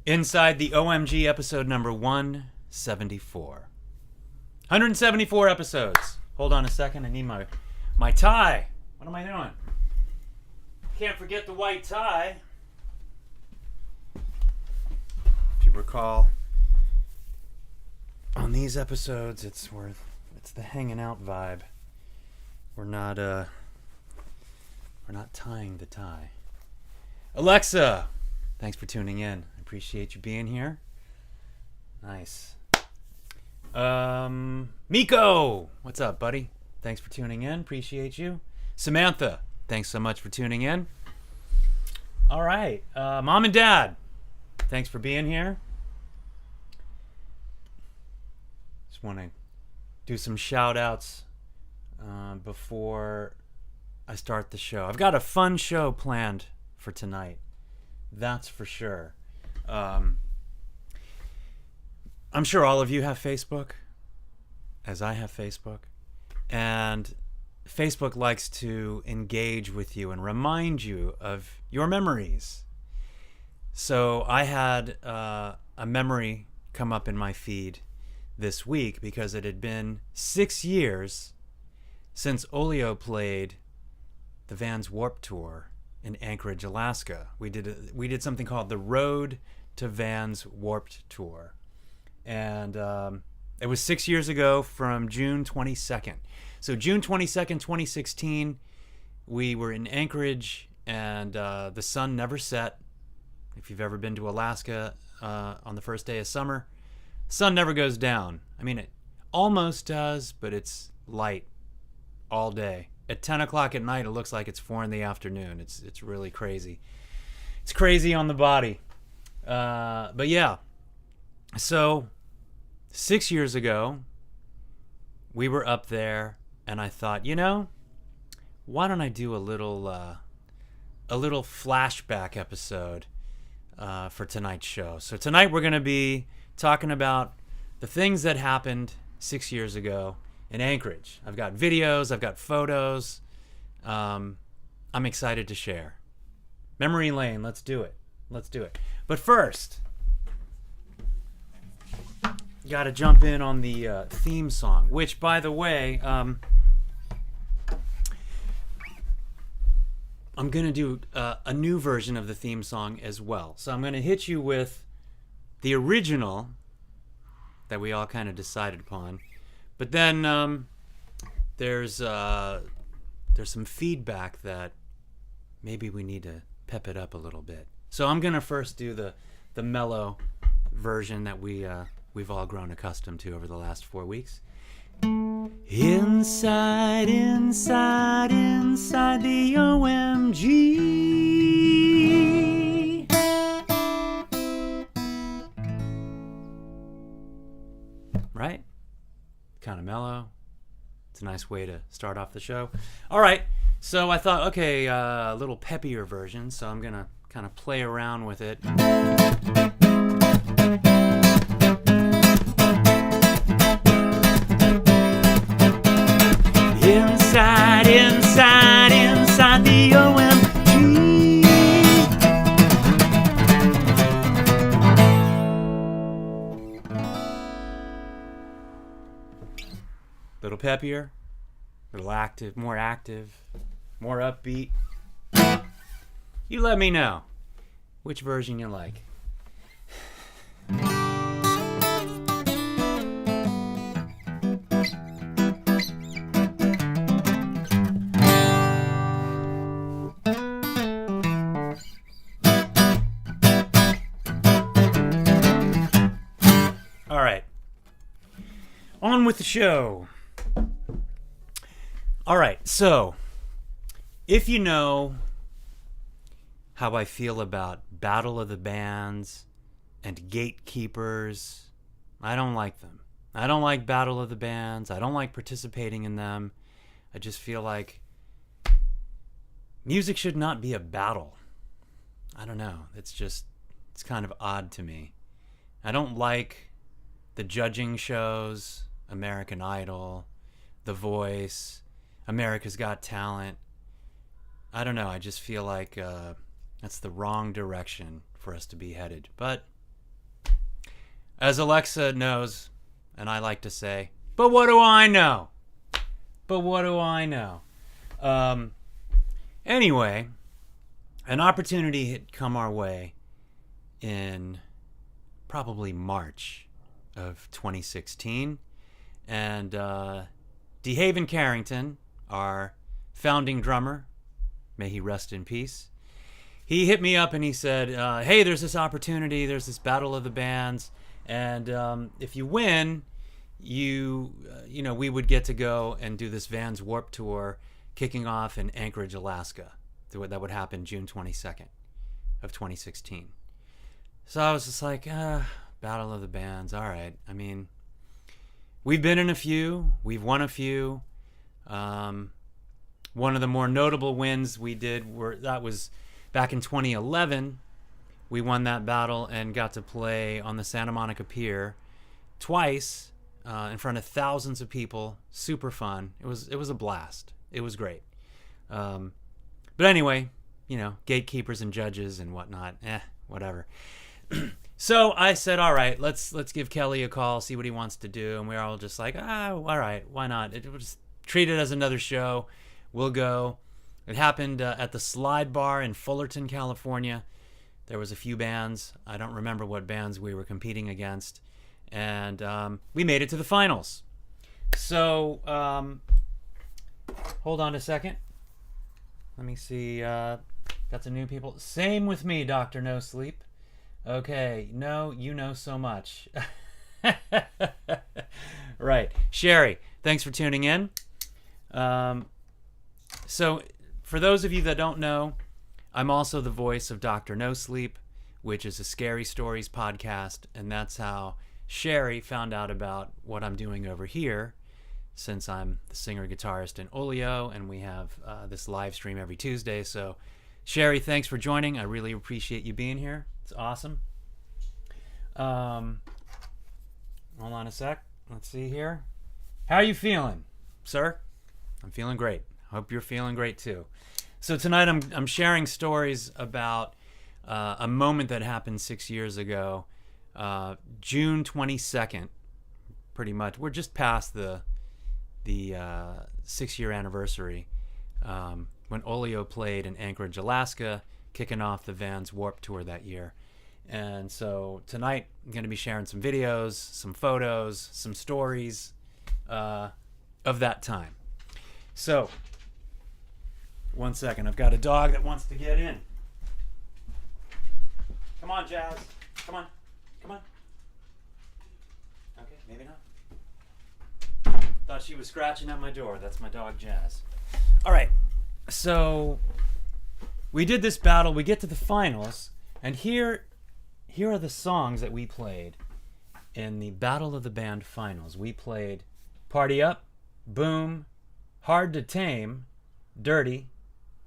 Inside the OMG episode number 174. 174 episodes. Hold on a second. I need my tie. What am I doing? Can't forget the white tie. If you recall, on these episodes, it's the hanging out vibe. We're not tying the tie. Alexa, thanks for tuning in. I appreciate you being here. Nice. Miko, what's up, buddy? Thanks for tuning in. Appreciate you. Samantha, thanks so much for tuning in. All right, Mom and Dad, thanks for being here. Just want to do some shout outs before I start the show. I've got a fun show planned for tonight, that's for sure. I'm sure all of you have Facebook, as I have Facebook, and Facebook likes to engage with you and remind you of your memories. So I had a memory come up in my feed this week because it had been 6 years since Olio played the Vans Warped Tour in Anchorage, Alaska. We did something called the Road to Vans Warped Tour. And it was 6 years ago from June 22nd. So June 22nd, 2016, we were in Anchorage, and the sun never set. If you've ever been to Alaska on the first day of summer, sun never goes down. I mean, it almost does, but it's light all day. At 10 o'clock at night, it looks like it's 4 in the afternoon. It's really crazy. It's crazy on the body. But yeah, so 6 years ago, we were up there, and I thought, why don't I do a little flashback episode for tonight's show. So tonight we're going to be talking about the things that happened 6 years ago in Anchorage. I've got videos, I've got photos. I'm excited to share. Memory lane, let's do it. But first, got to jump in on the theme song, which, by the way, I'm going to do a new version of the theme song as well. So I'm going to hit you with the original that we all kind of decided upon. But then there's some feedback that maybe we need to pep it up a little bit. So I'm going to first do the mellow version that we've all grown accustomed to over the last 4 weeks. Inside the OMG. Right? Kind of mellow. It's a nice way to start off the show. All right. So I thought, okay, a little peppier version. So I'm going to kind of play around with it. Inside the OMG. Little peppier, little active, more upbeat. You let me know which version you like. All right, on with the show. All right, so if you know how I feel about Battle of the Bands and gatekeepers, I don't like them. I don't like Battle of the Bands. I don't like participating in them. I just feel like music should not be a battle. I don't know. It's kind of odd to me. I don't like the judging shows, American Idol, The Voice, America's Got Talent. I don't know. I just feel like that's the wrong direction for us to be headed. But as Alexa knows, and I like to say, but what do I know? But what do I know? Anyway, an opportunity had come our way in probably March of 2016. And DeHaven Carrington, our founding drummer, may he rest in peace, he hit me up and he said, hey, there's this opportunity, there's this battle of the bands, and if you win, you know, we would get to go and do this Vans Warped Tour kicking off in Anchorage, Alaska. That would happen June 22nd of 2016. So I was just like, battle of the bands, all right. I mean, we've been in a few, we've won a few. One of the more notable wins we did that was back in 2011. We won that battle and got to play on the Santa Monica Pier twice in front of thousands of people. Super fun. It was a blast. It was great. But anyway, you know, gatekeepers and judges and whatnot. Whatever. So I said, all right, let's give Kelly a call, see what he wants to do. And we were all just like, all right, why not? It was treat it as another show. We'll go. It happened at the Slide Bar in Fullerton, California. There was a few bands. I don't remember what bands we were competing against. And we made it to the finals. So hold on a second. Let me see. Got some new people. Same with me, Dr. No Sleep. Okay. No, you know so much. Right. Sherry, thanks for tuning in. So for those of you that don't know, I'm also the voice of Dr. No Sleep, which is a Scary Stories podcast, and that's how Sherry found out about what I'm doing over here, since I'm the singer-guitarist in Olio, and we have this live stream every Tuesday. So Sherry, thanks for joining. I really appreciate you being here. It's awesome. Hold on a sec. Let's see here. How are you feeling, sir? I'm feeling great. Hope you're feeling great too. So tonight I'm sharing stories about a moment that happened 6 years ago, June 22nd. Pretty much, we're just past the 6-year anniversary when Olio played in Anchorage, Alaska, kicking off the Vans Warped Tour that year. And so tonight I'm going to be sharing some videos, some photos, some stories of that time. So, one second. I've got a dog that wants to get in. Come on, Jazz. Come on. Come on. Okay, maybe not. Thought she was scratching at my door. That's my dog, Jazz. All right. So, we did this battle. We get to the finals. And here are the songs that we played in the Battle of the Band finals. We played Party Up, Boom, Hard to Tame, Dirty,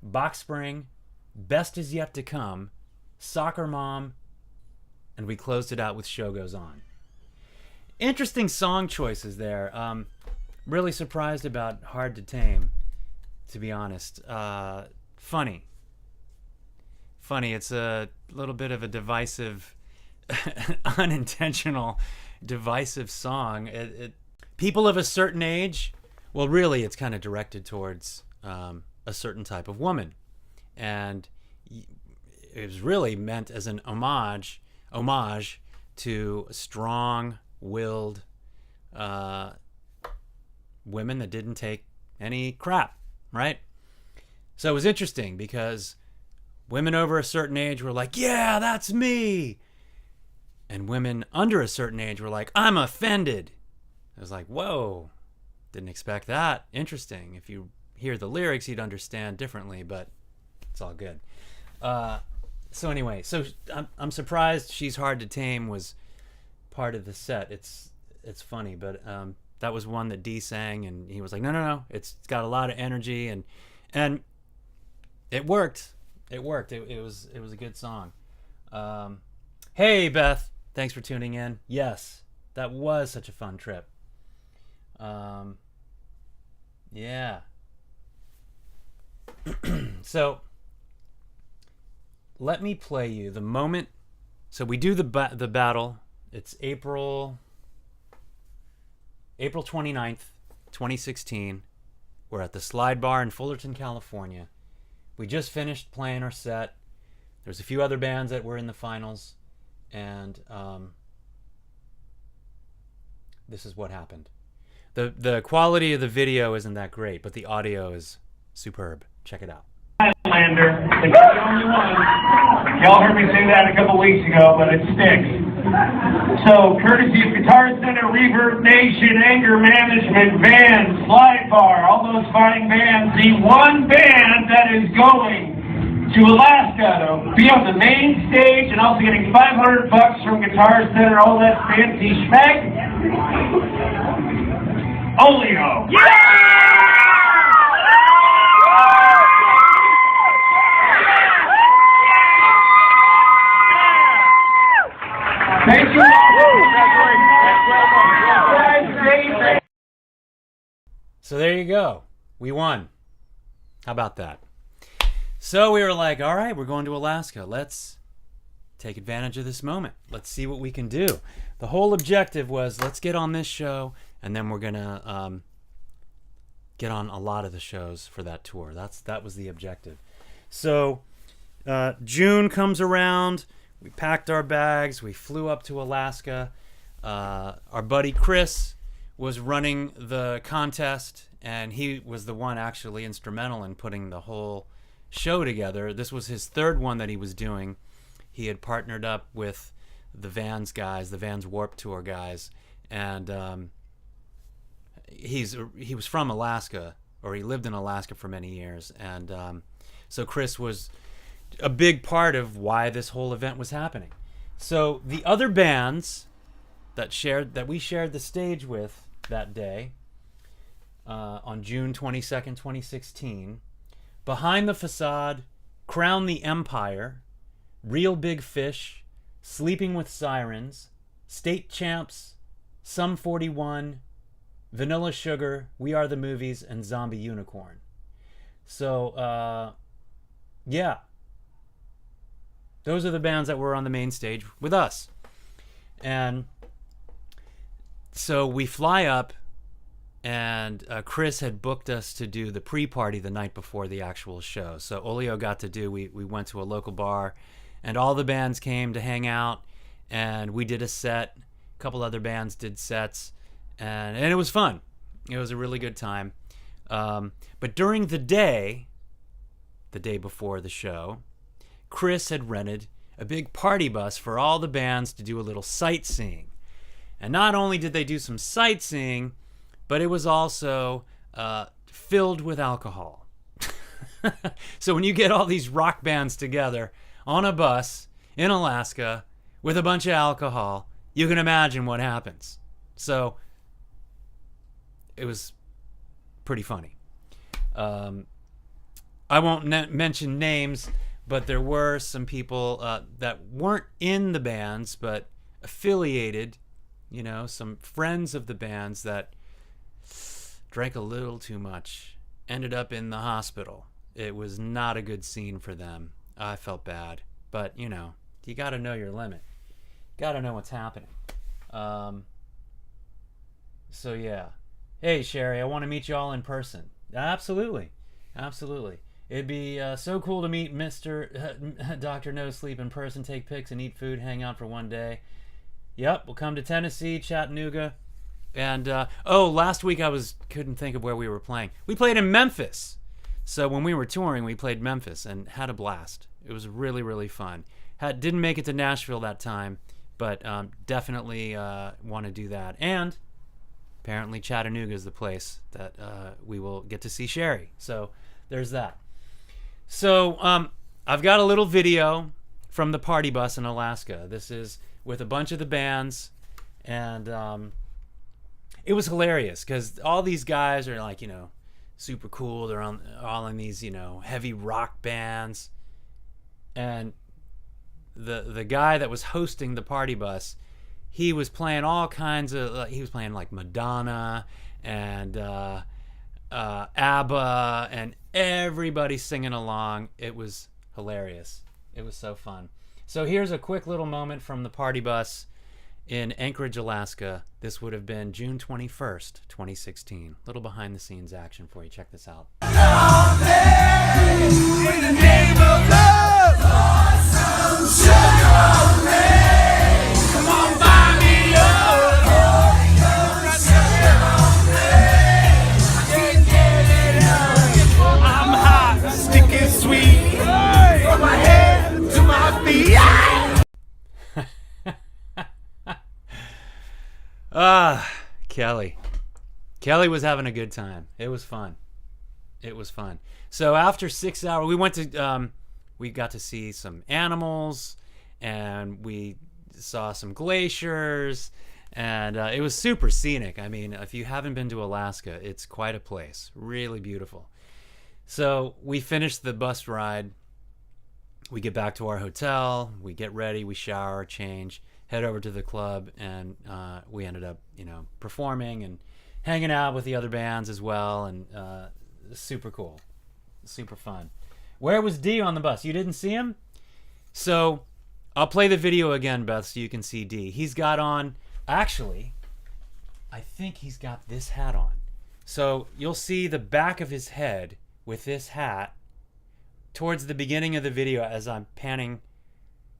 Box Spring, Best Is Yet to Come, Soccer Mom, and we closed it out with Show Goes On. Interesting song choices there. Really surprised about Hard to Tame, to be honest. Funny. It's a little bit of a divisive, unintentional, divisive song. People of a certain age, well, really, it's kind of directed towards a certain type of woman. And it was really meant as an homage to strong-willed women that didn't take any crap, right? So it was interesting because women over a certain age were like, yeah, that's me. And women under a certain age were like, I'm offended. I was like, whoa, didn't expect that. Interesting. If you hear the lyrics, you'd understand differently, but it's all good. So anyway, I'm surprised She's Hard to Tame was part of the set. It's funny, but that was one that Dee sang, and he was like, no, it's got a lot of energy, and it worked. It worked. It was a good song. Hey, Beth, thanks for tuning in. Yes, that was such a fun trip. Yeah. So let me play you the moment. So we do the battle It's April 29th, 2016. We're at the Slide Bar in Fullerton, California. We just finished playing our set. There's a few other bands that were in the finals, and this is what happened. The quality of the video isn't that great, but the audio is superb. Check it out. Lander, it's the only one. Y'all heard me say that a couple weeks ago, but it sticks. So, courtesy of Guitar Center, Reverb Nation, Anger Management, Band, Slide Bar, all those fine bands, the one band that is going to Alaska to be on the main stage and also getting $500 from Guitar Center, all that fancy schmack. Olio. Thank you. So there you go. We won. How about that? So we were like, all right, we're going to Alaska. Let's take advantage of this moment. Let's see what we can do. The whole objective was, let's get on this show, and then we're going to get on a lot of the shows for that tour. That was the objective. So June comes around. We packed our bags. We flew up to Alaska. Our buddy Chris was running the contest, and he was the one actually instrumental in putting the whole show together. This was his third one that he was doing. He had partnered up with the Vans guys, the Vans Warped Tour guys, and he was from Alaska, or he lived in Alaska for many years, and so Chris was a big part of why this whole event was happening. So the other bands that we shared the stage with that day, on June 22nd, 2016, Behind the Facade, Crown the Empire, Real Big Fish, Sleeping with Sirens, State Champs, Sum 41, Vanilla Sugar, We Are the Movies, and Zombie Unicorn. So, yeah. Those are the bands that were on the main stage with us. And so we fly up, and Chris had booked us to do the pre-party the night before the actual show. So Olio got to do, we went to a local bar, and all the bands came to hang out, and we did a set. A couple other bands did sets, and it was fun. It was a really good time. But during the day before the show, Chris had rented a big party bus for all the bands to do a little sightseeing. And not only did they do some sightseeing, but it was also filled with alcohol. So when you get all these rock bands together on a bus in Alaska with a bunch of alcohol, you can imagine what happens. So it was pretty funny. I won't mention names, but there were some people that weren't in the bands but affiliated, some friends of the bands that drank a little too much, ended up in the hospital. It was not a good scene for them. I felt bad, but you got to know your limit. Got to know what's happening. So yeah. Hey Sherry, I want to meet you all in person. Absolutely. It'd be so cool to meet Mr. Dr. No Sleep in person, take pics and eat food, hang out for one day. Yep, we'll come to Tennessee, Chattanooga. And last week I couldn't think of where we were playing. We played in Memphis. So when we were touring, we played Memphis and had a blast. It was really, really fun. Didn't make it to Nashville that time, but definitely want to do that. And apparently Chattanooga is the place that we will get to see Sherry. So there's that. So I've got a little video from the party bus in Alaska. This is with a bunch of the bands, and it was hilarious because all these guys are like, super cool. They're all in these, heavy rock bands, and the guy that was hosting the party bus, he was playing all kinds of. He was playing like Madonna and ABBA, and everybody singing along. It was hilarious. It was so fun. So here's a quick little moment from the party bus, in Anchorage, Alaska. This would have been June 21st, 2016. Little behind the scenes action for you. Check this out. In the name of love, some sugar on me. Come on, buy me love. I'm hot, sticky sweet, from my head to my feet. Kelly. Kelly was having a good time. It was fun. It was fun. So after 6 hours, we went to, we got to see some animals, and we saw some glaciers, and it was super scenic. I mean, if you haven't been to Alaska, it's quite a place. Really beautiful. So we finished the bus ride. We get back to our hotel. We get ready. We shower, change, head over to the club, and we ended up, performing and hanging out with the other bands as well, and super cool, super fun. Where was D on the bus? You didn't see him? So I'll play the video again, Beth, so you can see D. He's got on, actually, I think he's got this hat on. So you'll see the back of his head with this hat towards the beginning of the video as I'm panning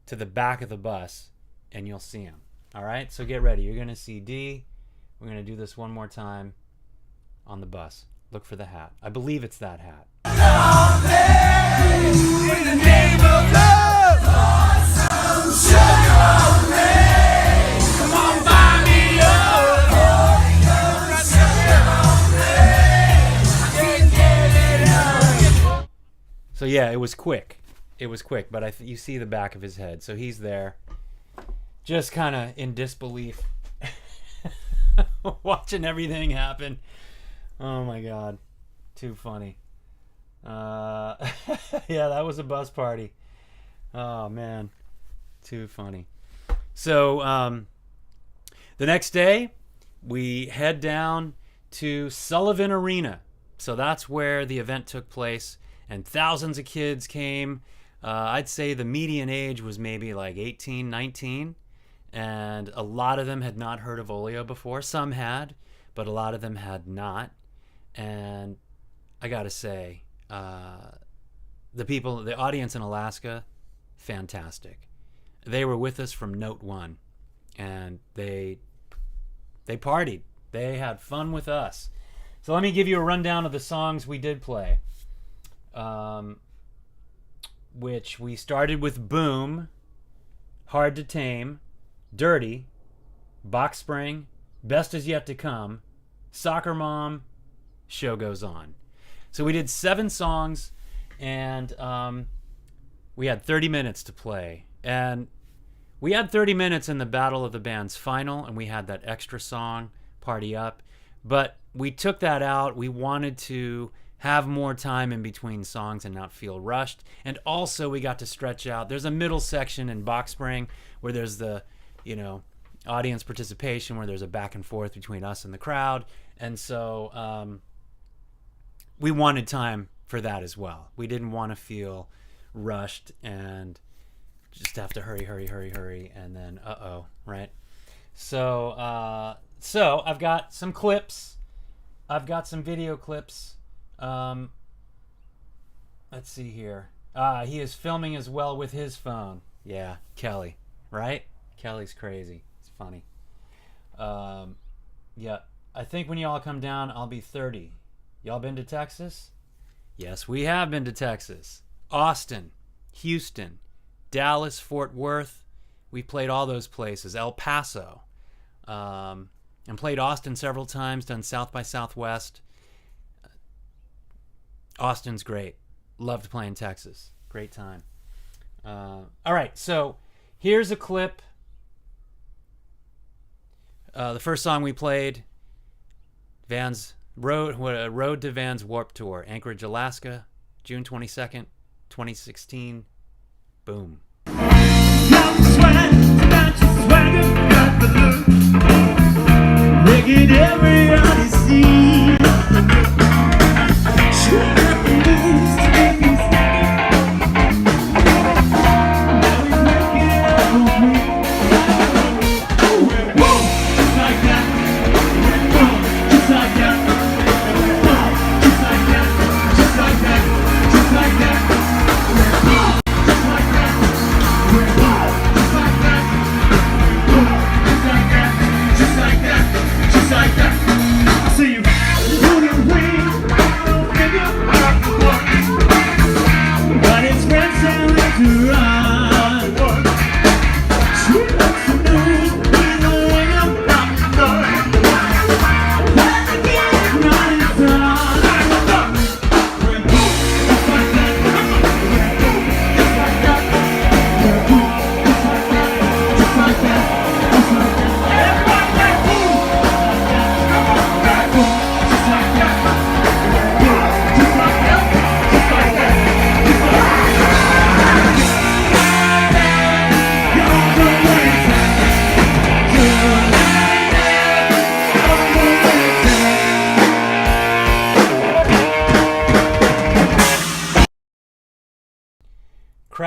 to the back of the bus, and you'll see him. All right, so get ready. You're going to see D. We're going to do this one more time on the bus. Look for the hat. I believe it's that hat. In the name of love, some sugar on me. Come on, buy me love. So yeah, it was quick. It was quick, but you see the back of his head. So he's there, just kind of in disbelief, watching everything happen. Oh my God, too funny. Yeah, that was a bus party. Oh man, too funny. So the next day, we head down to Sullivan Arena. So that's where the event took place, and thousands of kids came. I'd say the median age was maybe like 18, 19, and a lot of them had not heard of Olio before. Some had, but a lot of them had not. And I gotta say, the audience in Alaska, fantastic. They were with us from note one, and they partied. They had fun with us. So let me give you a rundown of the songs we did play. Which we started with Boom, Hard to Tame, Dirty, Box Spring, Best Is Yet to Come, Soccer Mom, Show Goes On. So we did 7 songs, and we had 30 minutes to play. And we had 30 minutes in the Battle of the Bands final, and we had that extra song, Party Up. But we took that out. We wanted to have more time in between songs and not feel rushed. And also we got to stretch out. There's a middle section in Box Spring where there's the, audience participation, where there's a back and forth between us and the crowd. And so we wanted time for that as well. We didn't want to feel rushed and just have to hurry, and then right? So I've got some clips. I've got some video clips. Let's see here. He is filming as well with his phone. Yeah, Kelly, right? Kelly's crazy. It's funny. Yeah, I think when y'all come down, I'll be 30. Y'all been to Texas? Yes, we have been to Texas. Austin, Houston, Dallas, Fort Worth. We played all those places. El Paso. And played Austin several times, done South by Southwest. Austin's great. Loved playing Texas. Great time. All right, so here's a clip. The first song we played, Road to Vans Warped Tour, Anchorage, Alaska, June 22nd, 2016. Boom. Making everybody see. Now we make it up.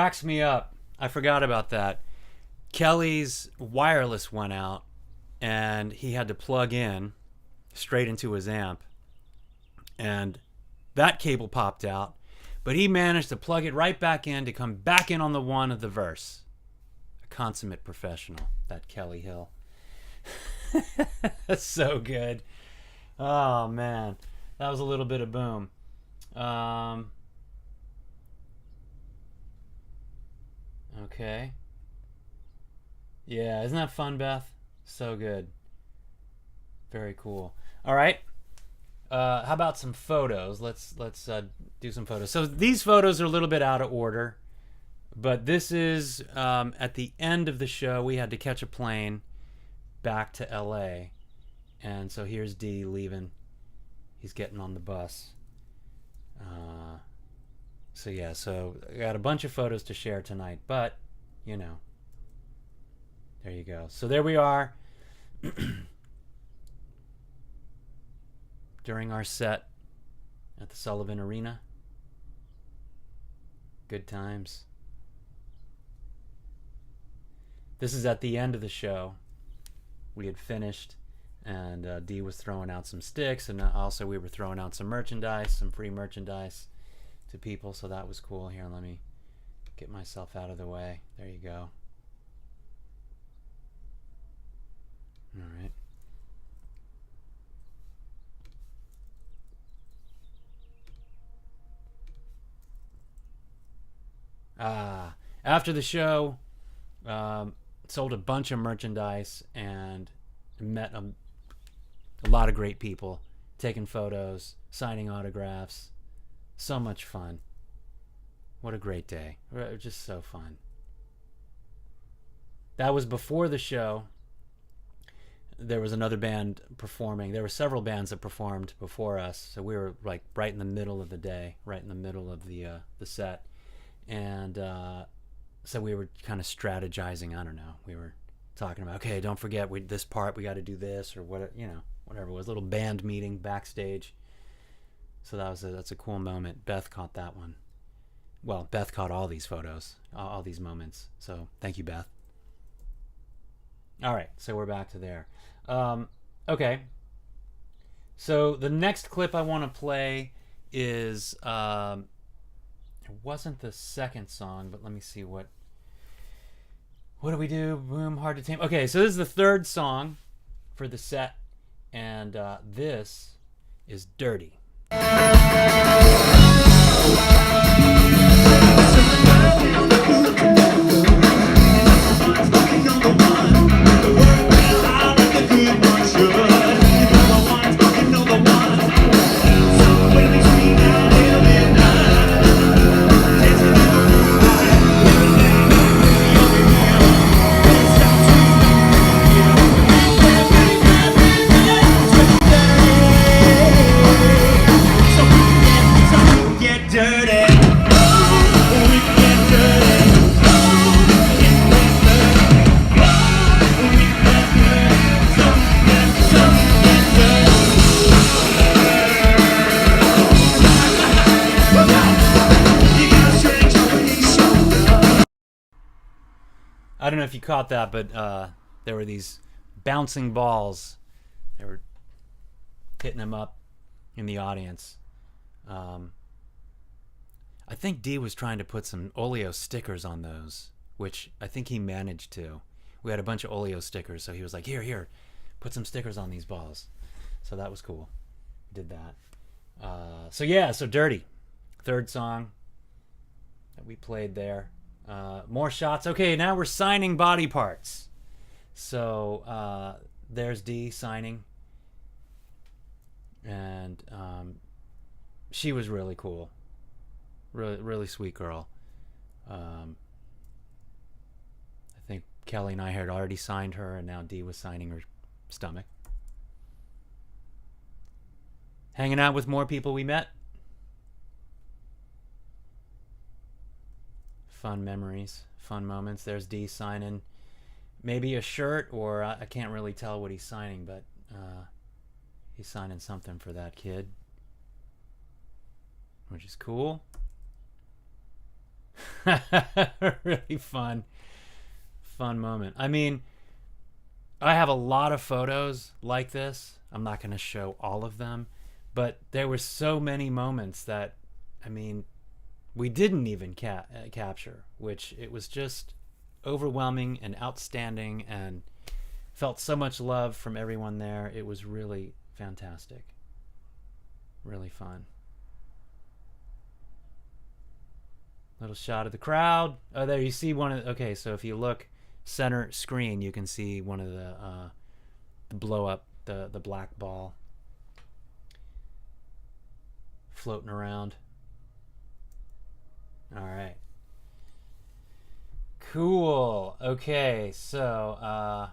cracks me up. I forgot about that. Kelly's wireless went out, and he had to plug in straight into his amp, and that cable popped out, but he managed to plug it right back in to come back in on the one of the verse. A consummate professional, that Kelly Hill. That's so good. Oh man, that was a little bit of boom. Okay. Yeah, isn't that fun, Beth? So good. Very cool. All right. How about some photos? Let's do some photos. So these photos are a little bit out of order, but this is at the end of the show. We had to catch a plane back to LA, and so here's D leaving. He's getting on the bus. So yeah, so I got a bunch of photos to share tonight, but you know, there you go. So there we are. During our set at the Sullivan Arena. Good times. This is at the end of the show. We had finished, and Dee was throwing out some sticks, and also we were throwing out some merchandise, some free merchandise to people, so that was cool. Here, let me get myself out of the way. There you go. All right. After the show, sold a bunch of merchandise and met a lot of great people, taking photos, signing autographs. So much fun. What a great day. Just so fun. That was before the show. There was another band performing. There were several bands that performed before us, so we were like right in the middle of the day, right in the middle of the set. And so we were kind of strategizing. I don't know. We were talking about, okay, don't forget this part. We got to do this, or what, you know, whatever it was. A little band meeting backstage. So that's a cool moment. Beth caught that one. Well, Beth caught all these photos, all these moments. So thank you, Beth. All right, so we're back to there. Okay. So the next clip I want to play is. It wasn't the second song, but let me see what do we do? Boom, hard to tame. Okay, so this is the third song for the set, and this is Dirty. I don't know if you caught that, but there were these bouncing balls. They were hitting them up in the audience. I think Dee was trying to put some Olio stickers on those, which I think he managed to. We had a bunch of Olio stickers, so he was like, here, put some stickers on these balls. So that was cool. Did that. So Dirty. Third song that we played there. More shots. Okay, now we're signing body parts. So there's Dee signing, and she was really cool, really sweet girl. I think Kelly and I had already signed her, and now Dee was signing her stomach. Hanging out with more people we met. Fun memories, fun moments. There's Dee signing maybe a shirt, or I can't really tell what he's signing, but he's signing something for that kid, which is cool. Really fun moment. I mean, I have a lot of photos like this. I'm not going to show all of them, but there were so many moments that, I mean, we didn't even capture, which it was just overwhelming and outstanding, and felt so much love from everyone there. It was really fantastic. Really fun. Little shot of the crowd. Oh, there you see one of. Okay, so if you look center screen, you can see one of the blow up, the black ball floating around. All right. Cool. Okay, so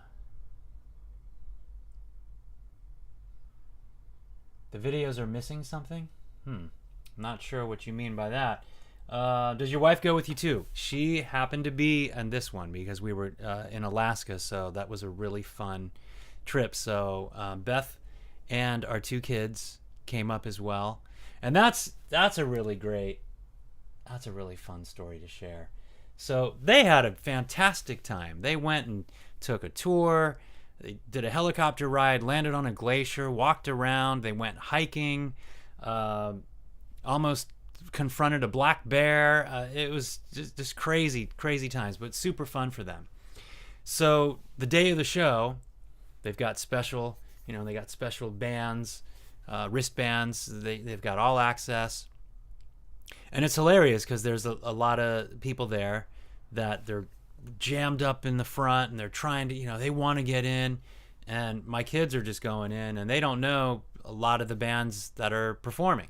the videos are missing something? Not sure what you mean by that. Does your wife go with you too? She happened to be in this one because we were in Alaska, so that was a really fun trip. So Beth and our 2 kids came up as well, and that's a really fun story to share. So they had a fantastic time. They went and took a tour. They did a helicopter ride, landed on a glacier, walked around. They went hiking, almost confronted a black bear. It was just crazy times, but super fun for them. So the day of the show, they've got special, they got special bands, wristbands. They've got all access. And it's hilarious because there's a lot of people there that they're jammed up in the front and they're trying to, they want to get in. And my kids are just going in and they don't know a lot of the bands that are performing.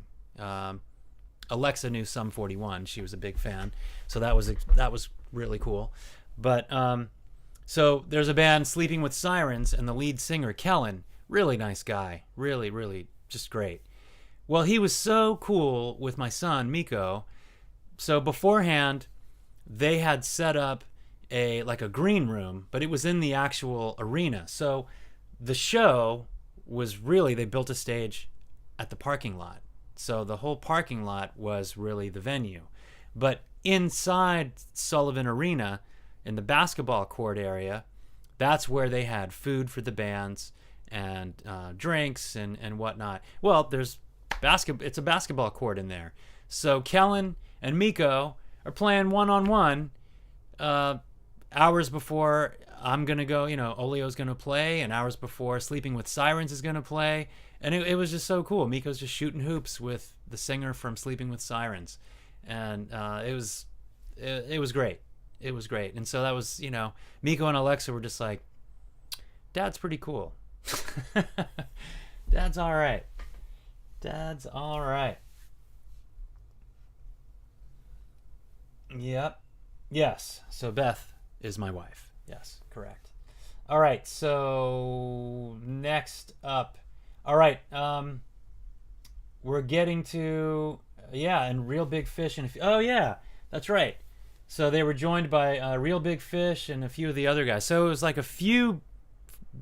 Alexa knew Sum 41. She was a big fan. So that was really cool. But so there's a band, Sleeping with Sirens, and the lead singer, Kellen, really nice guy. Really, really just great. Well, he was so cool with my son, Miko. So beforehand, they had set up a green room, but it was in the actual arena. So the show was really, they built a stage at the parking lot. So the whole parking lot was really the venue. But inside Sullivan Arena, in the basketball court area, that's where they had food for the bands and drinks and whatnot. Well, it's a basketball court in there. So Kellen and Miko are playing one-on-one hours before I'm going to go, Olio's going to play, and hours before Sleeping with Sirens is going to play. And it was just so cool. Miko's just shooting hoops with the singer from Sleeping with Sirens. And it was great. It was great. And so that was, Miko and Alexa were just like, Dad's pretty cool. Dad's all right. Dad's all right. Yep. Yes. So Beth is my wife. Yes, correct. All right. So next up. All right. We're getting to, and Real Big Fish. Oh, yeah, that's right. So they were joined by Real Big Fish and a few of the other guys. So it was like a few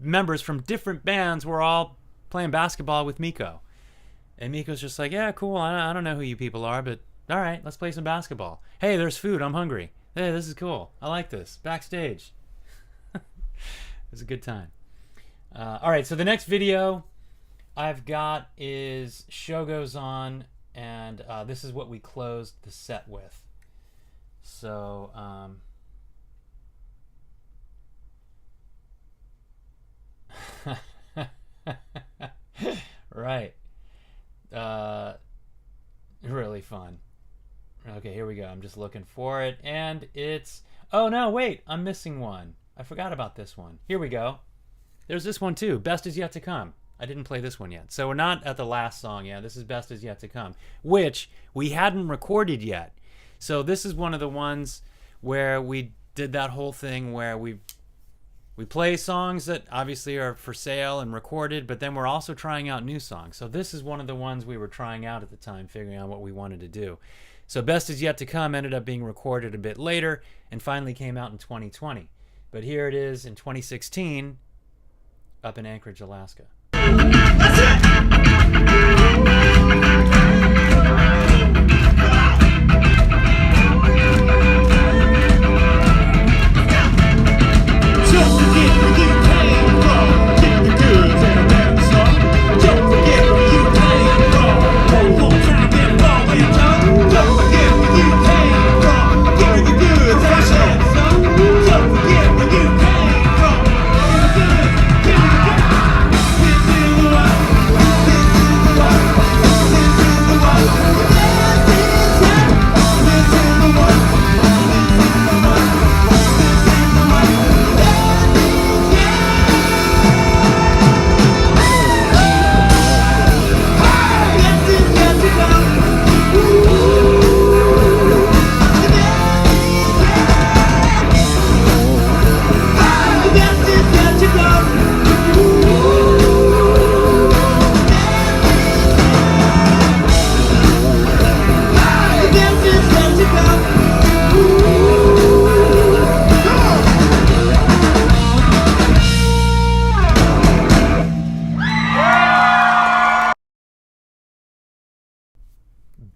members from different bands were all playing basketball with Miko. And Miko's just like, yeah, cool. I don't know who you people are, but all right, let's play some basketball. Hey, there's food. I'm hungry. Hey, this is cool. I like this. Backstage. It was a good time. All right, so the next video I've got is Show Goes On, and this is what we closed the set with. So, right. Really fun. Okay, here we go. I'm just looking for it, and it's... Oh, no, wait. I'm missing one. I forgot about this one. Here we go. There's this one, too. Best Is Yet to Come. I didn't play this one yet. So we're not at the last song yet. This is Best Is Yet to Come, which we hadn't recorded yet. So this is one of the ones where we did that whole thing where we play songs that obviously are for sale and recorded, but then we're also trying out new songs. So this is one of the ones we were trying out at the time, figuring out what we wanted to do. So Best Is Yet to Come ended up being recorded a bit later and finally came out in 2020. But here it is in 2016 up in Anchorage, Alaska. That's it!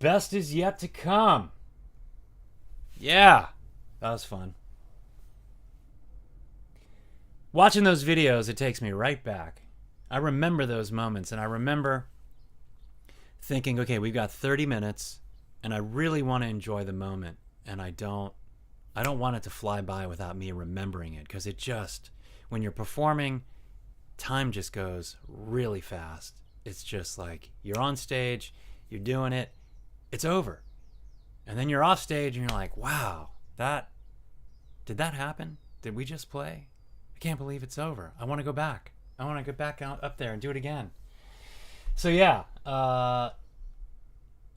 best is yet to come. Yeah, that was fun. Watching those videos, it takes me right back. I remember those moments, and I remember thinking, okay, we've got 30 minutes, and I really want to enjoy the moment, and I don't want it to fly by without me remembering it, because it just, when you're performing, time just goes really fast. It's just like you're on stage, you're doing it, it's over. And then you're off stage and you're like, wow, did that happen? Did we just play? I can't believe it's over. I want to go back. I want to get back out up there and do it again. So yeah,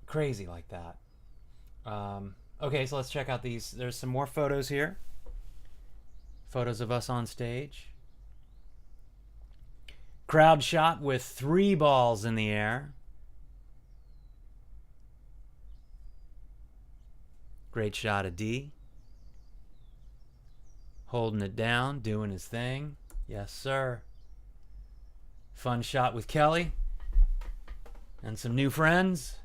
crazy like that. Okay, so let's check out these. There's some more photos here. Photos of us on stage. Crowd shot with 3 balls in the air. Great shot of D. Holding it down, doing his thing. Yes, sir. Fun shot with Kelly and some new friends.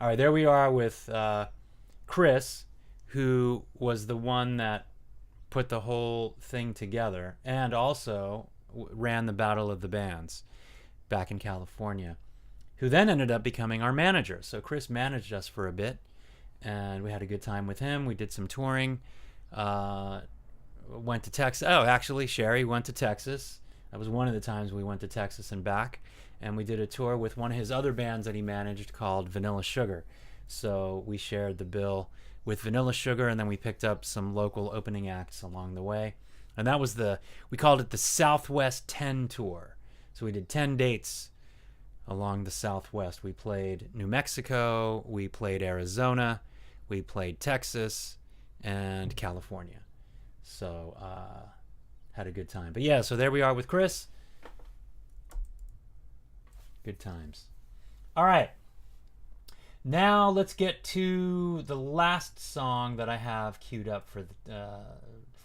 All right, there we are with Chris, who was the one that put the whole thing together and also ran the Battle of the Bands back in California, who then ended up becoming our manager. So Chris managed us for a bit, and we had a good time with him. We did some touring. Went to Texas. Oh, actually, Sherry went to Texas. That was one of the times we went to Texas and back. And we did a tour with one of his other bands that he managed called Vanilla Sugar. So we shared the bill with Vanilla Sugar, and then we picked up some local opening acts along the way. And that was we called it the Southwest 10 Tour. So we did 10 dates along the Southwest. We played New Mexico, we played Arizona, we played Texas, and California. So had a good time. But yeah, so there we are with Chris. Good times. All right. Now let's get to the last song that I have queued up for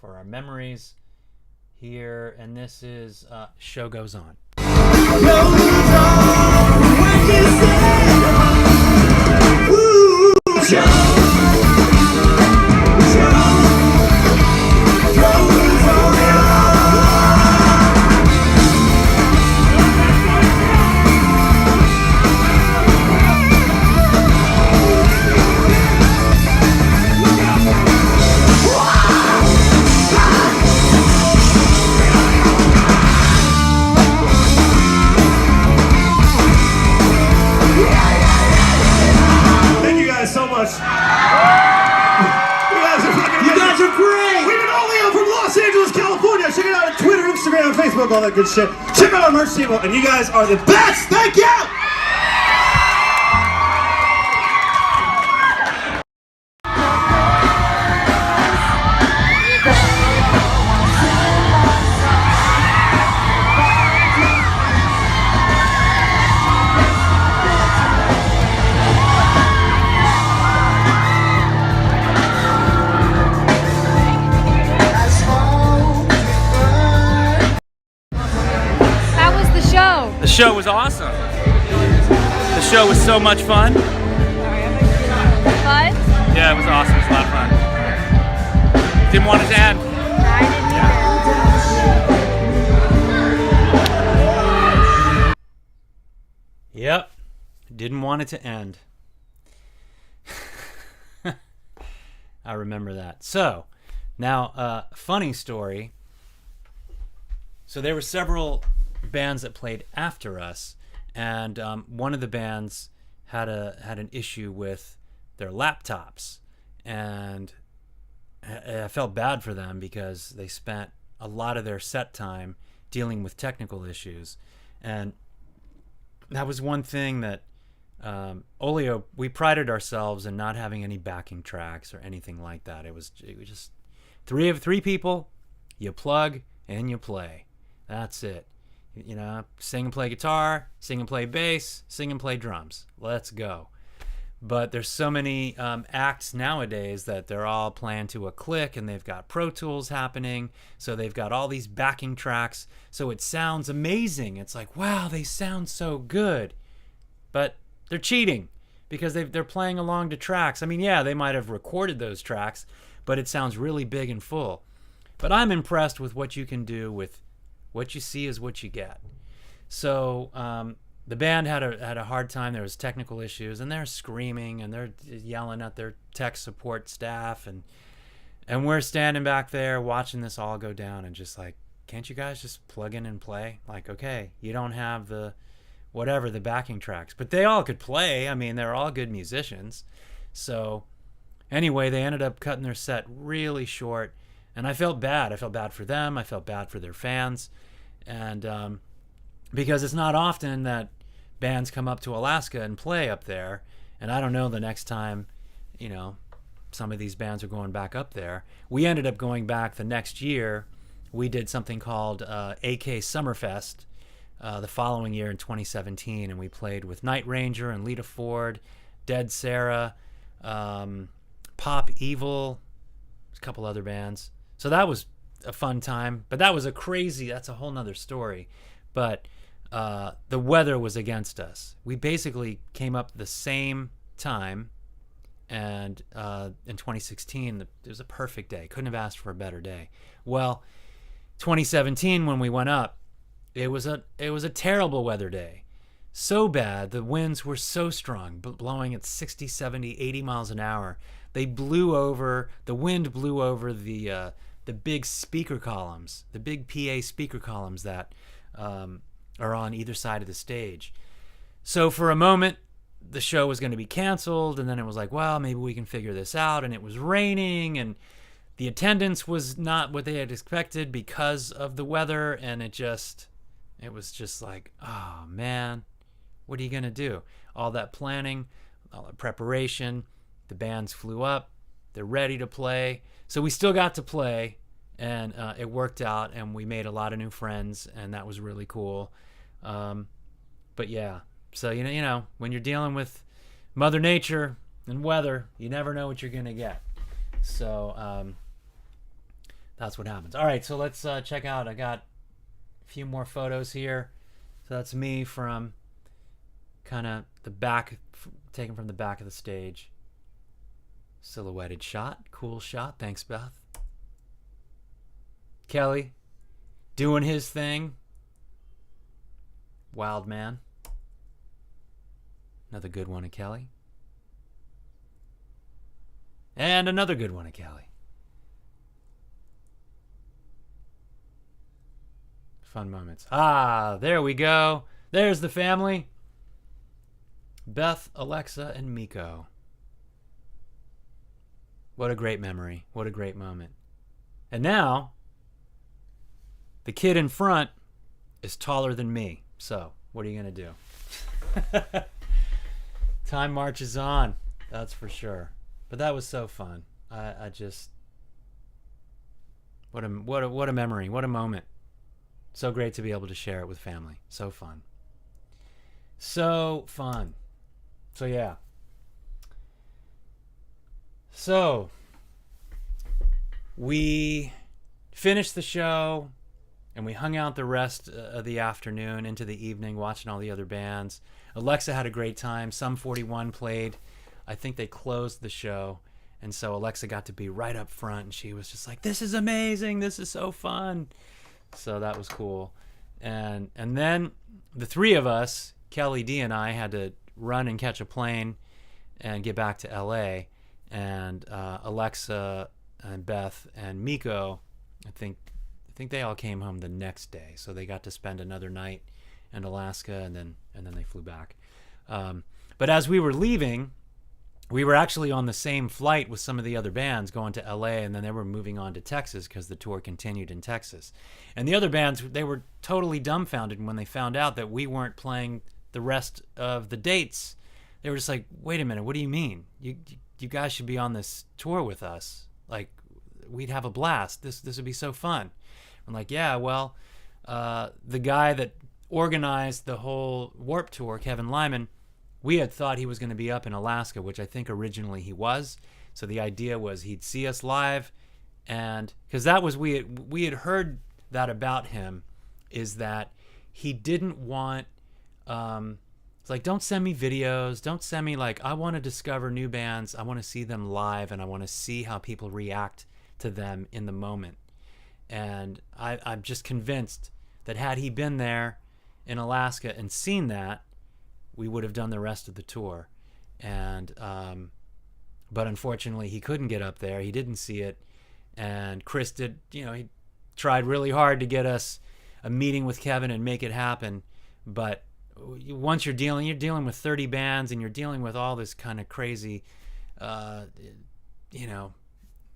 our memories here, and this is Show Goes On. Facebook, all that good shit. Check out our merch team, and you guys are the best. Thank you. The show was awesome. The show was so much fun. Fun? Yeah, it was awesome. It was a lot of fun. Didn't want it to end. I didn't either. Yep. Didn't want it to end. I remember that. So, now, funny story. So there were several bands that played after us, and one of the bands had an issue with their laptops, and I felt bad for them because they spent a lot of their set time dealing with technical issues. And that was one thing that Olio, we prided ourselves in not having any backing tracks or anything like that. It was just three people, you plug and you play. That's it. You know, sing and play guitar, sing and play bass, sing and play drums. Let's go. But there's so many acts nowadays that they're all playing to a click, and they've got Pro Tools happening. So they've got all these backing tracks. So it sounds amazing. It's like, wow, they sound so good. But they're cheating because they're playing along to tracks. I mean, yeah, they might have recorded those tracks, but it sounds really big and full. But I'm impressed with what you can do with what you see is what you get. So the band had a hard time. There was technical issues, and they're screaming and they're yelling at their tech support staff, and we're standing back there watching this all go down, and just like, can't you guys just plug in and play? Like, okay, you don't have the backing tracks, but they all could play. I mean, they're all good musicians. So anyway, they ended up cutting their set really short, and I felt bad. I felt bad for them. I felt bad for their fans, and because it's not often that bands come up to Alaska and play up there, and I don't know the next time, some of these bands are going back up there. We ended up going back the next year. We did something called AK Summerfest the following year in 2017, and we played with Night Ranger and Lita Ford, Dead Sarah, Pop Evil, a couple other bands. So that was a fun time, but that's a whole nother story. But the weather was against us. We basically came up the same time, and in 2016, it was a perfect day. Couldn't have asked for a better day. Well, 2017, when we went up, it was a terrible weather day. So bad, the winds were so strong, blowing at 60, 70, 80 miles an hour. The wind blew over the big speaker columns, the big PA speaker columns that are on either side of the stage. So for a moment, the show was going to be canceled, and then it was like, well, maybe we can figure this out. And it was raining, and the attendance was not what they had expected because of the weather, and it was just like, oh man, what are you going to do? All that planning, all that preparation, the bands flew up, they're ready to play. So we still got to play, and it worked out, and we made a lot of new friends, and that was really cool. But yeah, so when you're dealing with Mother Nature and weather, you never know what you're gonna get. So that's what happens. All right, so let's check out. I got a few more photos here. So that's me from kind of the back, taken from the back of the stage. Silhouetted shot, cool shot. Thanks, Beth. Kelly doing his thing. Wild man. Another good one of Kelly. And another good one of Kelly. Fun moments. Ah, there we go. There's the family. Beth, Alexa, and Miko. What a great memory. What a great moment. And now, the kid in front is taller than me. So, what are you going to do? Time marches on. That's for sure. But that was so fun. I just... What a memory. What a moment. So great to be able to share it with family. So fun. So fun. So, yeah. So, we finished the show, and we hung out the rest of the afternoon into the evening watching all the other bands. Alexa had a great time. Sum 41 played. I think they closed the show, and so Alexa got to be right up front, and she was just like, this is amazing. This is so fun. So that was cool. And then the three of us, Kelly D and I, had to run and catch a plane and get back to LA. And Alexa and Beth and Miko, I think they all came home the next day, so they got to spend another night in Alaska, and then they flew back. But as we were leaving, we were actually on the same flight with some of the other bands going to LA, and then they were moving on to Texas because the tour continued in Texas. And the other bands, they were totally dumbfounded when they found out that we weren't playing the rest of the dates. They were just like, wait a minute, what do you mean? You guys should be on this tour with us. Like, we'd have a blast. This would be so fun. I'm like, yeah, well, the guy that organized the whole Warped Tour, Kevin Lyman, We had thought he was going to be up in Alaska, which I think originally he was. So the idea was he'd see us live, and because that was we had heard that about him, is that he didn't want. It's like, don't send me videos. Don't send me, like, I want to discover new bands. I want to see them live, and I want to see how people react to them in the moment. And I'm just convinced that had he been there in Alaska and seen that, we would have done the rest of the tour. And but unfortunately, he couldn't get up there. He didn't see it. And Chris did, he tried really hard to get us a meeting with Kevin and make it happen. But once you're dealing with 30 bands, and you're dealing with all this kind of crazy,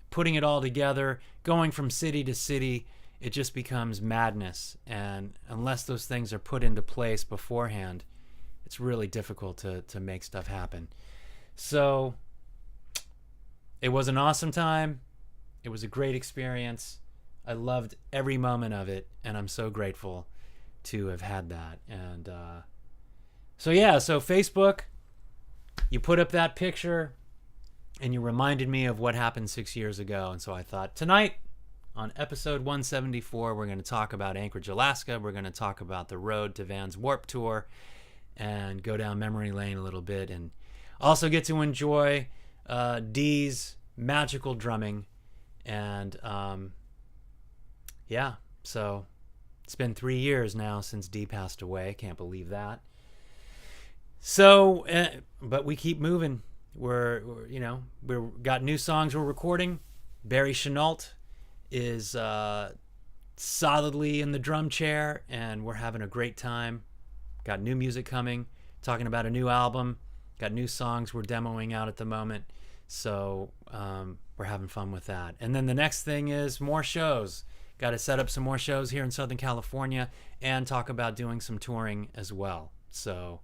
putting it all together, going from city to city, it just becomes madness. And unless those things are put into place beforehand, it's really difficult to make stuff happen. So it was an awesome time. It was a great experience. I loved every moment of it, and I'm so grateful to have had that. And so Facebook, you put up that picture and you reminded me of what happened 6 years ago. And so I thought, tonight on episode 174, we're going to talk about Anchorage, Alaska. We're going to talk about the road to Van's Warped Tour and go down memory lane a little bit, and also get to enjoy Dee's magical drumming. And so it's been 3 years now since Dee passed away. Can't believe that. So, but we keep moving. We've got new songs we're recording. Barry Chenault is solidly in the drum chair, and we're having a great time. Got new music coming, talking about a new album. Got new songs we're demoing out at the moment. So we're having fun with that. And then the next thing is more shows. Got to set up some more shows here in Southern California and talk about doing some touring as well. So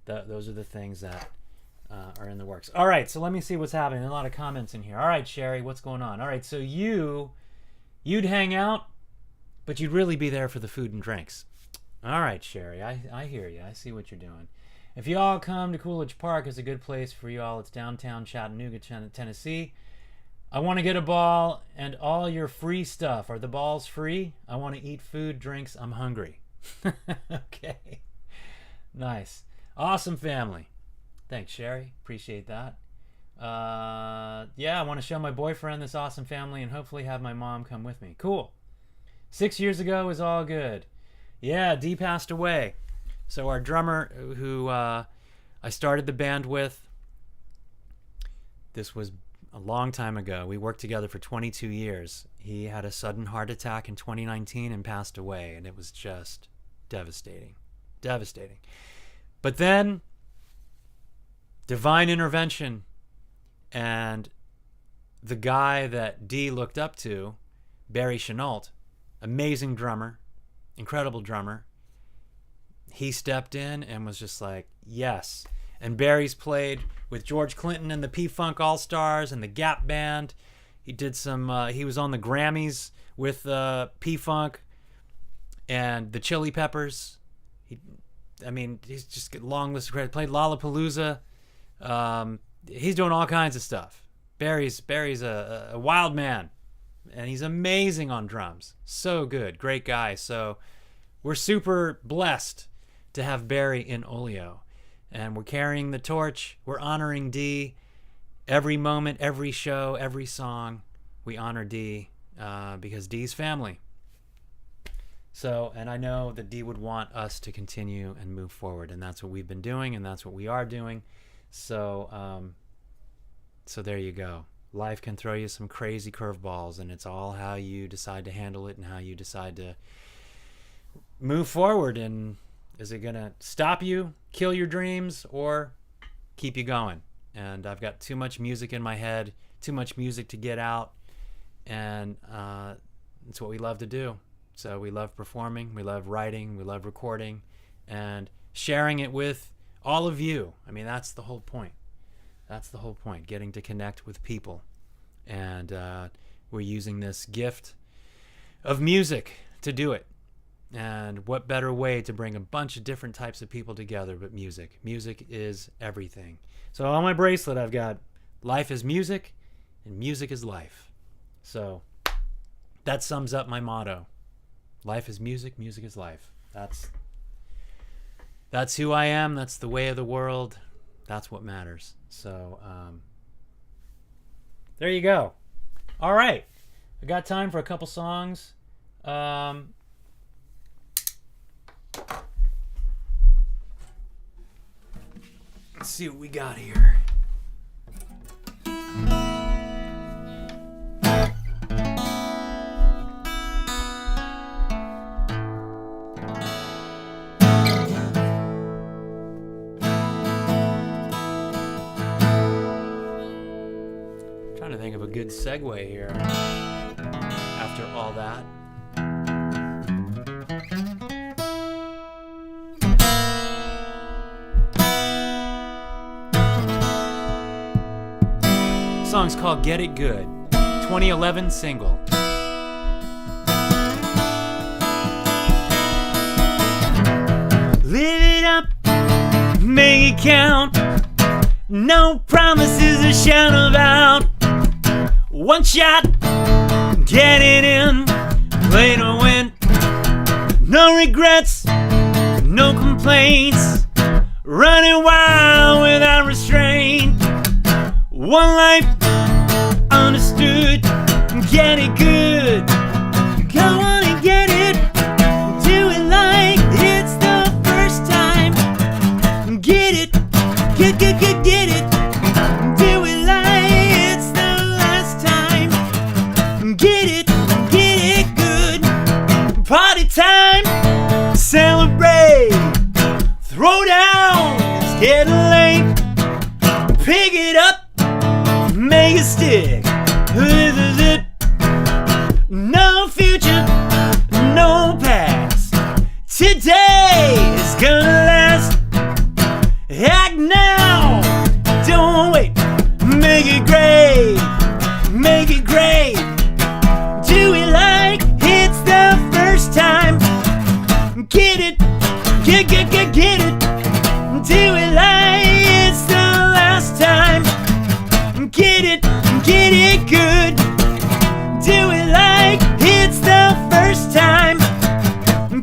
those are the things that are in the works. All right, so let me see what's happening. A lot of comments in here. All right, Sherry, what's going on? All right, so you'd hang out, but you'd really be there for the food and drinks. All right, Sherry, I hear you. I see what you're doing. If you all come to Coolidge Park, it's a good place for you all. It's downtown Chattanooga, Tennessee. I want to get a ball and all your free stuff. Are the balls free? I want to eat food, drinks. I'm hungry. Okay. Nice. Awesome family. Thanks, Sherry. Appreciate that. I want to show my boyfriend this awesome family and hopefully have my mom come with me. Cool. 6 years ago is all good. Yeah, Dee passed away. So our drummer, who I started the band with, this was a long time ago. We worked together for 22 years. He had a sudden heart attack in 2019 and passed away, and it was just devastating. Devastating. But then, divine intervention, and the guy that Dee looked up to, Barry Chenault, amazing drummer, incredible drummer, he stepped in and was just like, yes. And Barry's played with George Clinton and the P-Funk All-Stars and the Gap Band. He did some, he was on the Grammys with P-Funk and the Chili Peppers. He's just got a long list of credits. Played Lollapalooza. He's doing all kinds of stuff. Barry's a wild man, and he's amazing on drums. So good. Great guy. So we're super blessed to have Barry in Olio. And we're carrying the torch. We're honoring Dee. Every moment, every show, every song, we honor Dee because Dee's family. So, and I know that Dee would want us to continue and move forward, and that's what we've been doing, and that's what we are doing. So, so there you go. Life can throw you some crazy curveballs, and it's all how you decide to handle it and how you decide to move forward. And is it going to stop you, kill your dreams, or keep you going? And I've got too much music in my head, too much music to get out, and it's what we love to do. So we love performing, we love writing, we love recording, and sharing it with all of you. I mean, that's the whole point. That's the whole point, getting to connect with people. And we're using this gift of music to do it. And what better way to bring a bunch of different types of people together but music? Music is everything. So on my bracelet, I've got life is music and music is life. So that sums up my motto. Life is music, music is life. That's who I am. That's the way of the world. That's what matters. So there you go. All right. I got time for a couple songs. Let's see what we got here. Trying to think of a good segue here after all that. The song's called Get It Good, 2011 single. Live it up, make it count. No promises to shout about. One shot, get it in, play to win. No regrets, no complaints. Running wild without restraint. One life understood. Get it good. Go on and get it. Do it like it's the first time. Get it. Get it. Do it like it's the last time. Get it good. Party time. Celebrate. Throw down. It's getting late. Pick it up. Make it stick. This is it. No future, no past. Today is gonna last. Act now, don't wait. Make it great, make it great. Do it like it's the first time. Get it, get it. Do it like it's the last time. Get it good. Do it like it's the first time.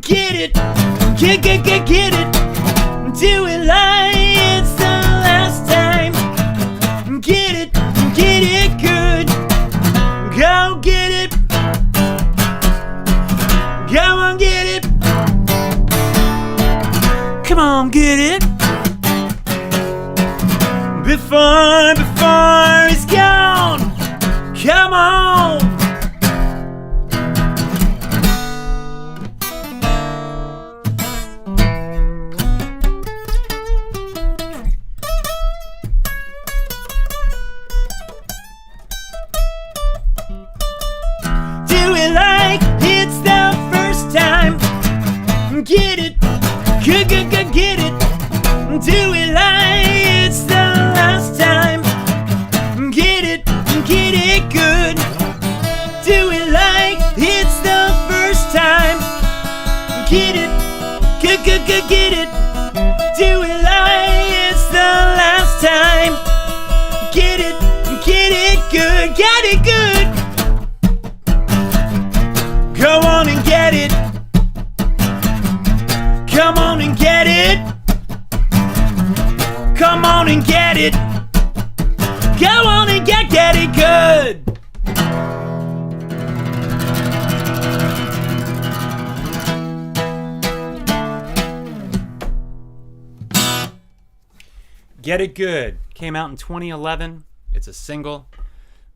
Get it, get it. Do it like it's the last time. Get it good. Go get it. Go on, get it. Come on, get it. Before it's gone. Come on. Do it like it's the first time. Get it. Get it. Do it like it's the last time. Get it good. Do it like it's the first time. Get it. Do it like it's the last time. Get it good. Get it good. Go on and get it. Come on and get it. Come on and get it. Go on and get it good. Get It Good came out in 2011. It's a single.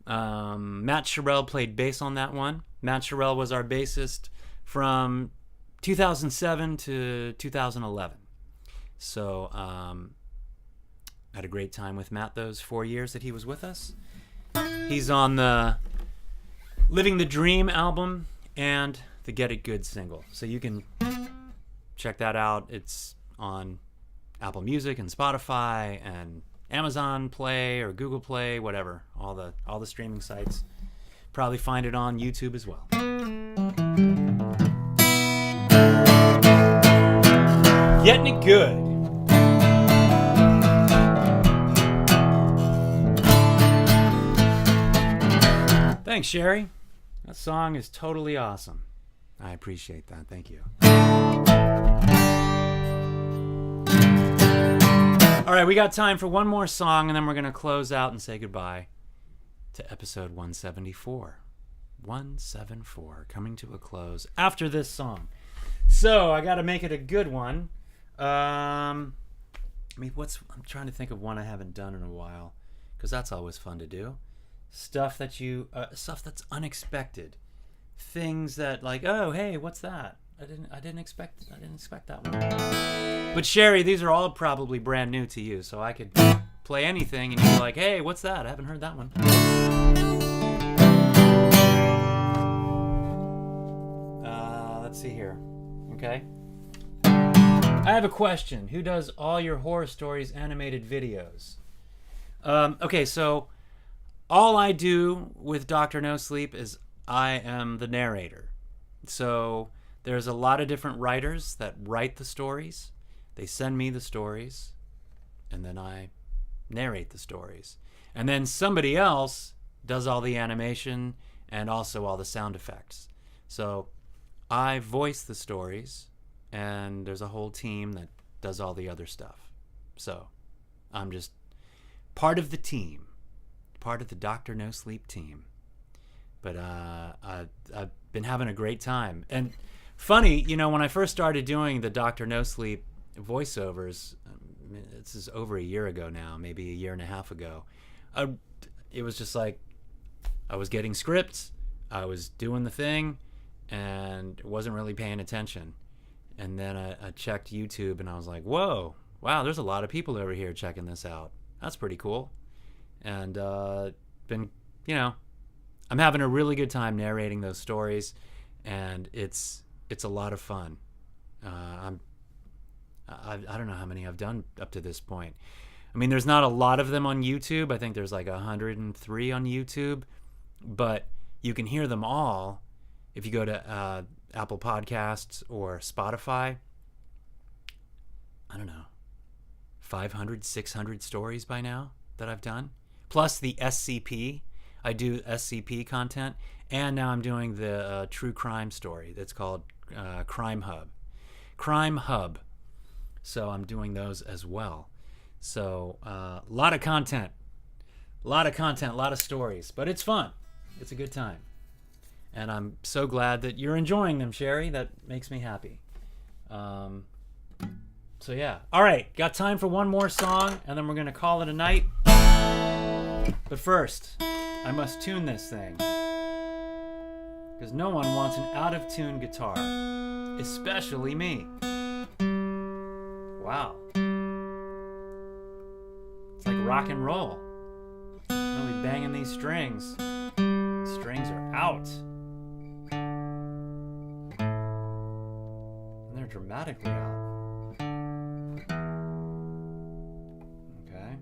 Matt Sherrill played bass on that one. Matt Sherrill was our bassist from 2007 to 2011. So I had a great time with Matt those 4 years that he was with us. He's on the Living the Dream album and the Get It Good single. So you can check that out. It's on Apple Music and Spotify and Amazon Play or Google Play, whatever. All the streaming sites. Probably find it on YouTube as well. Getting it good. Thanks, Sherry. That song is totally awesome. I appreciate that. Thank you. All right, we got time for one more song, and then we're going to close out and say goodbye to episode 174. 174, coming to a close after this song. So I got to make it a good one. I'm trying to think of one I haven't done in a while, because that's always fun to do. Stuff that's unexpected, things that like, oh hey, what's that? I didn't expect that one. But Sherry, these are all probably brand new to you, so I could play anything and you're like, hey, what's that? I haven't heard that one. Let's see here. Okay. I have a question. Who does all your horror stories animated videos? Okay, so all I do with Dr. No Sleep is I am the narrator. So there's a lot of different writers that write the stories. They send me the stories, and then I narrate the stories. And then somebody else does all the animation and also all the sound effects. So I voice the stories, and there's a whole team that does all the other stuff. So I'm just part of the team, part of the Dr. No Sleep team. But I've been having a great time. And funny, when I first started doing the Dr. No Sleep voiceovers, this is over a year ago now, maybe a year and a half ago, it was just like I was getting scripts, I was doing the thing, and wasn't really paying attention. And then I checked YouTube, and I was like, whoa, wow, there's a lot of people over here checking this out. That's pretty cool. And I'm having a really good time narrating those stories, and it's a lot of fun. I don't know how many I've done up to this point. I mean, there's not a lot of them on YouTube. I think there's like 103 on YouTube, but you can hear them all if you go to Apple Podcasts or Spotify. I don't know, 500, 600 stories by now that I've done, plus the SCP. I do SCP content, and now I'm doing the true crime story that's called Crime Hub. So I'm doing those as well. So a lot of content, a lot of stories, but it's fun. It's a good time. And I'm so glad that you're enjoying them, Sherry. That makes me happy. So yeah. All right, got time for one more song, and then we're going to call it a night. But first, I must tune this thing, because no one wants an out-of-tune guitar, especially me. Wow. It's like rock and roll. Really banging these strings. Strings are out. And they're dramatically out. Okay.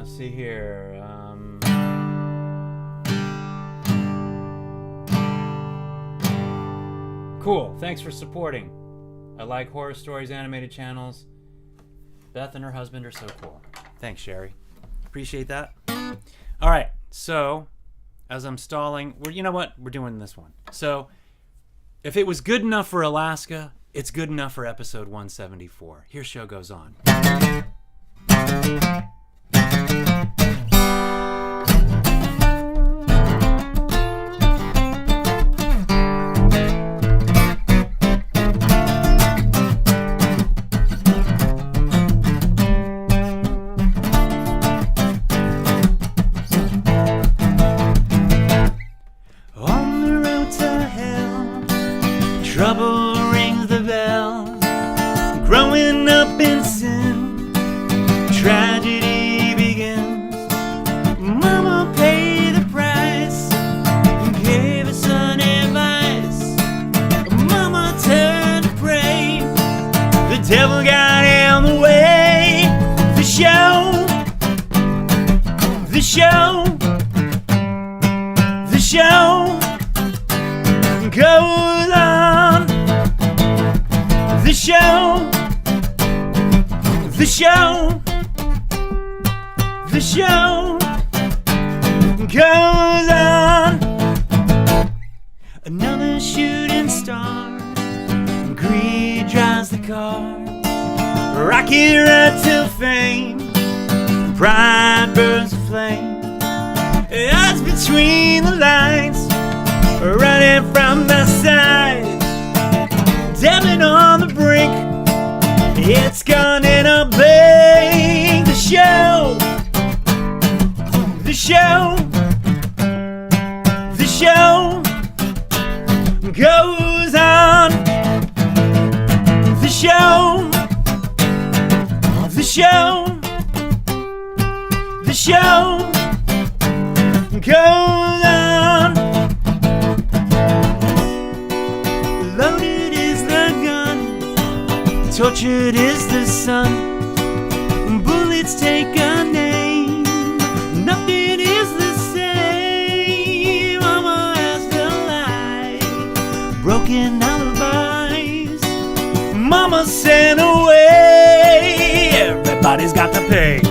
See here. Cool. Thanks for supporting. I like horror stories, animated channels. Beth and her husband are so cool. Thanks, Sherry. Appreciate that. All right. So, as I'm stalling, you know what? We're doing this one. So, if it was good enough for Alaska, it's good enough for episode 174. Here show goes on. Trouble rings the bell, growing up in sin. devil got in the way. The show goes on. The show goes on. Another shooting star, greed drives the car. Rocky road to fame, pride burns the flame. It's between the lines, running from the side, dabbling on the brink. It's gone in a blink. The show goes on. The show goes on. Loaded is the gun, tortured is the sun. Bullets take a name, nothing is the same. Mama has to lie, broken alibis. Mama sent away, everybody's got to pay.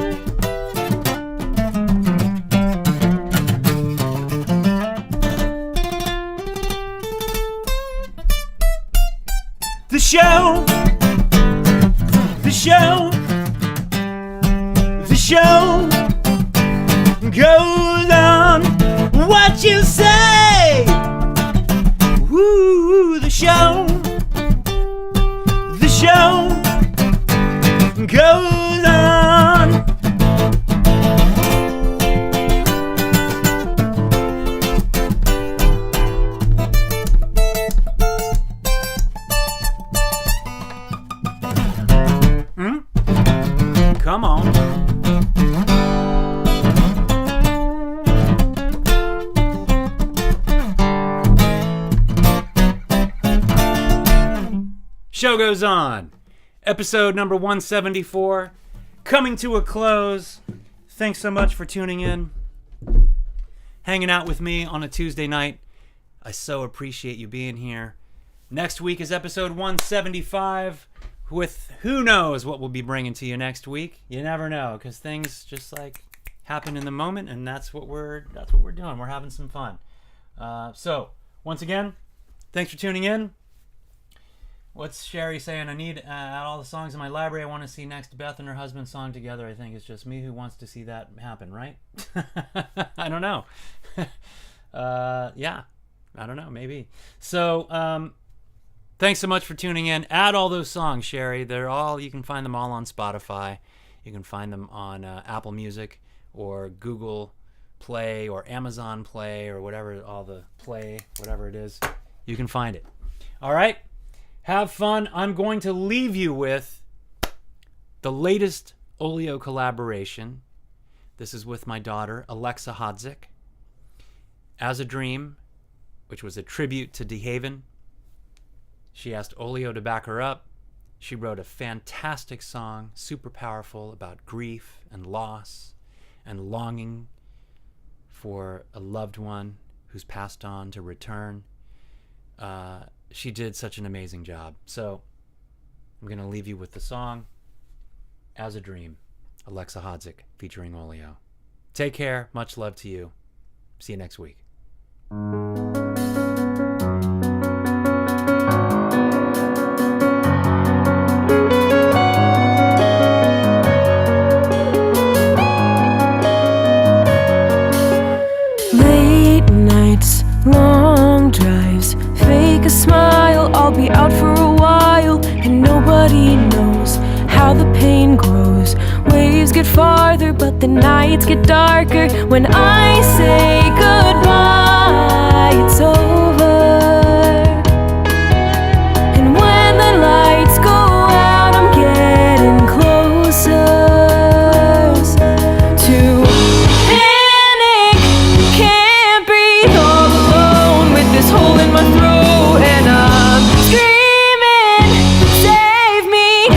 The show goes on. What you say? Woo, the show goes on. Come on. Show goes on. Episode number 174 coming to a close. Thanks so much for tuning in, hanging out with me on a Tuesday night. I so appreciate you being here. Next week is episode 175 with who knows what we'll be bringing to you next week. You never know, because things just like happen in the moment, and that's what we're doing. We're having some fun. So once again, thanks for tuning in. What's Sherry saying? I need out all the songs in my library. I want to see next Beth and her husband's song together. I think it's just me who wants to see that happen, right? I don't know. Yeah, I don't know, maybe. So thanks so much for tuning in. Add all those songs, Sherry. You can find them all on Spotify. You can find them on Apple Music or Google Play or Amazon Play or whatever, all the Play, whatever it is. You can find it. All right? Have fun. I'm going to leave you with the latest Olio collaboration. This is with my daughter, Alexa Hodzik. As a Dream, which was a tribute to DeHaven. She asked Olio to back her up. She wrote a fantastic song, super powerful, about grief and loss and longing for a loved one who's passed on to return. She did such an amazing job. So I'm going to leave you with the song, As a Dream, Alexa Hodzik featuring Olio. Take care. Much love to you. See you next week. Late nights, long drives, fake a smile. I'll be out for a while, and nobody knows how the pain grows. Waves get farther, but the nights get darker. When I say goodbye, it's over. And when the lights go out, I'm getting closer to panic. Can't breathe all alone with this hole in my throat, and I'm screaming, save me.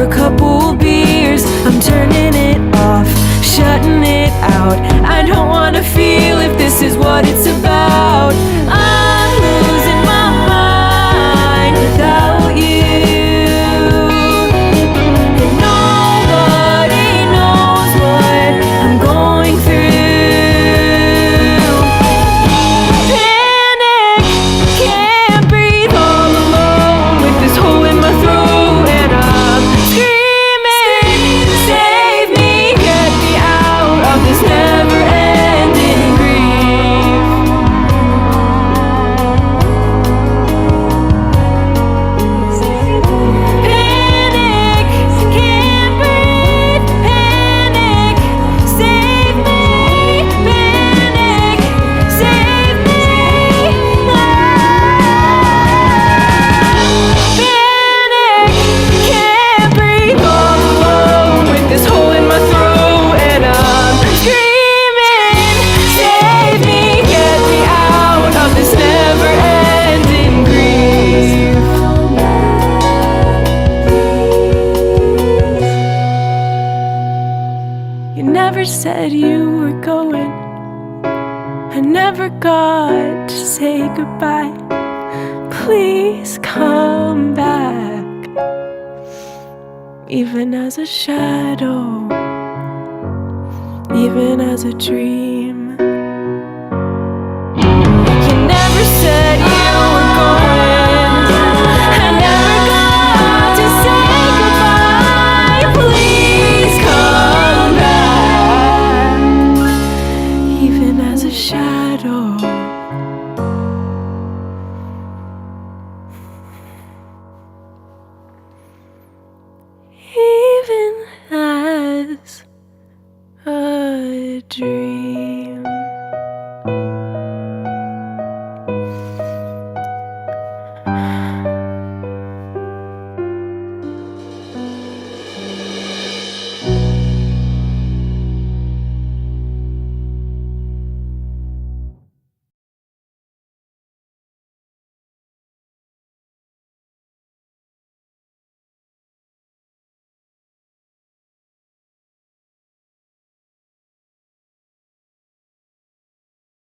a couple beers. I'm turning it off, shutting it out. I don't wanna feel if this is what it's about. I'm losing my mind without you, and nobody knows what I'm going through. Panic, can't breathe all alone with this hole in my throat, and I'm screaming, save me, get me out of this never-ending grief. Panic, can't breathe, panic, save me, panic, save me. Panic, can't breathe all alone with this hole in my throat, and I'm screaming, save me, get me out of this never-ending grief. You never said you were going. I never got to say goodbye. Please come back, even as a shadow, even as a dream. You never said you were going. I never got to say goodbye. Please come back, even as a shadow. Even as a dream.